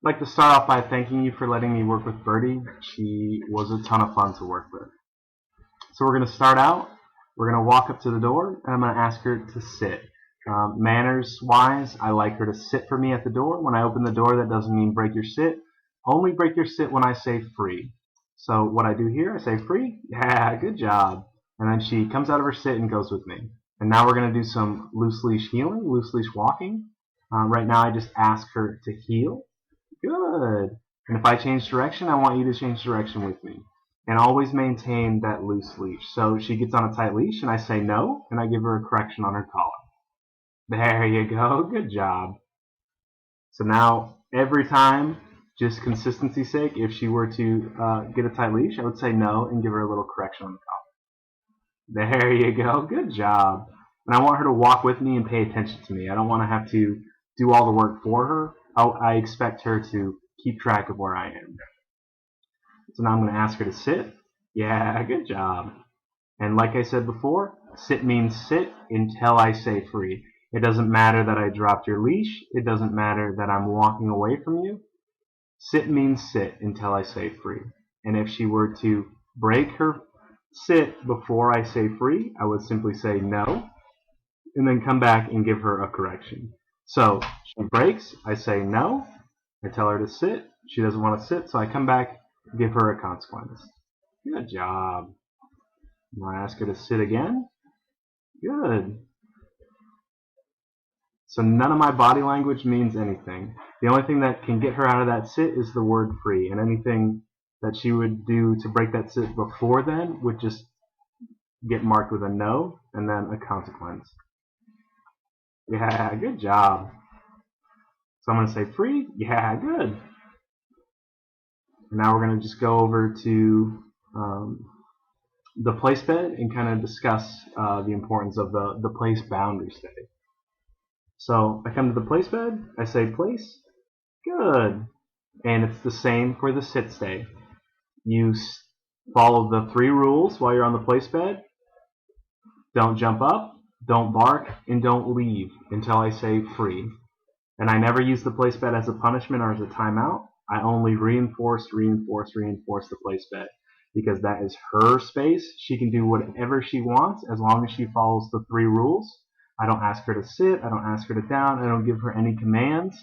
I'd like to start off by thanking you for letting me work with Birdie. She was a ton of fun to work with. So we're going to start out. We're going to walk up to the door, and I'm going to ask her to sit. Manners-wise, I like her to sit for me at the door. When I open the door, that doesn't mean break your sit. Only break your sit when I say free. So what I do here, I say free. Yeah, good job. And then she comes out of her sit and goes with me. And now we're going to do some loose leash heeling, loose leash walking. Right now I just ask her to heel. Good. And if I change direction, I want you to change direction with me. And always maintain that loose leash. So she gets on a tight leash and I say no, and I give her a correction on her collar. There you go. Good job. So now every time, just consistency's sake, if she were to get a tight leash, I would say no and give her a little correction on the collar. There you go. Good job. And I want her to walk with me and pay attention to me. I don't want to have to do all the work for her. I expect her to keep track of where I am. So now I'm going to ask her to sit. Yeah, good job. And like I said before, sit means sit until I say free. It doesn't matter that I dropped your leash. It doesn't matter that I'm walking away from you. Sit means sit until I say free. And if she were to break her sit before I say free, I would simply say no, and then come back and give her a correction. So she breaks, I say no, I tell her to sit, she doesn't want to sit, so I come back and give her a consequence. Good job. Now I ask her to sit again. Good. So none of my body language means anything. The only thing that can get her out of that sit is the word free, and anything that she would do to break that sit before then would just get marked with a no and then a consequence. Yeah, good job. So I'm going to say free. Yeah, good. Now we're going to just go over to the place bed and kind of discuss the importance of the place boundary stay. So I come to the place bed, I say place, good. And it's the same for the sit stay. You follow the 3 rules while you're on the place bed. Don't jump up, don't bark, and don't leave until I say free. And I never use the place bed as a punishment or as a timeout. I only reinforce the place bed, because that is her space. She can do whatever she wants as long as she follows the 3 rules. I don't ask her to sit, I don't ask her to down, I don't give her any commands.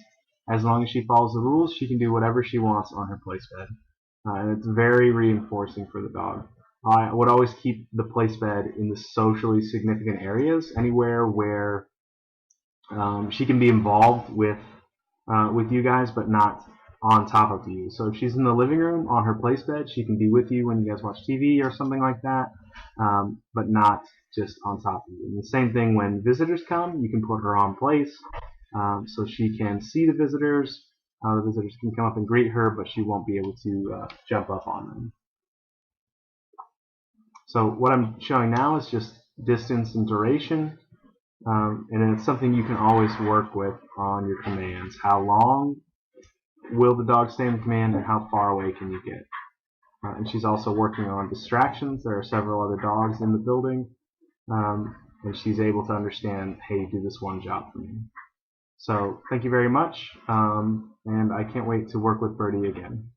As long as she follows the rules, she can do whatever she wants on her place bed. And it's very reinforcing for the dog. I would always keep the place bed in the socially significant areas, anywhere where she can be involved with you guys, but not on top of you. So if she's in the living room on her place bed, she can be with you when you guys watch TV or something like that, but not just on top of you. And the same thing when visitors come, you can put her on place so she can see the visitors. The visitors can come up and greet her, but she won't be able to jump up on them. So what I'm showing now is just distance and duration. And it's something you can always work with on your commands. How long will the dog stay in the command, and how far away can you get? And she's also working on distractions. There are several other dogs in the building, and she's able to understand, hey, do this one job for me. So thank you very much, and I can't wait to work with Birdie again.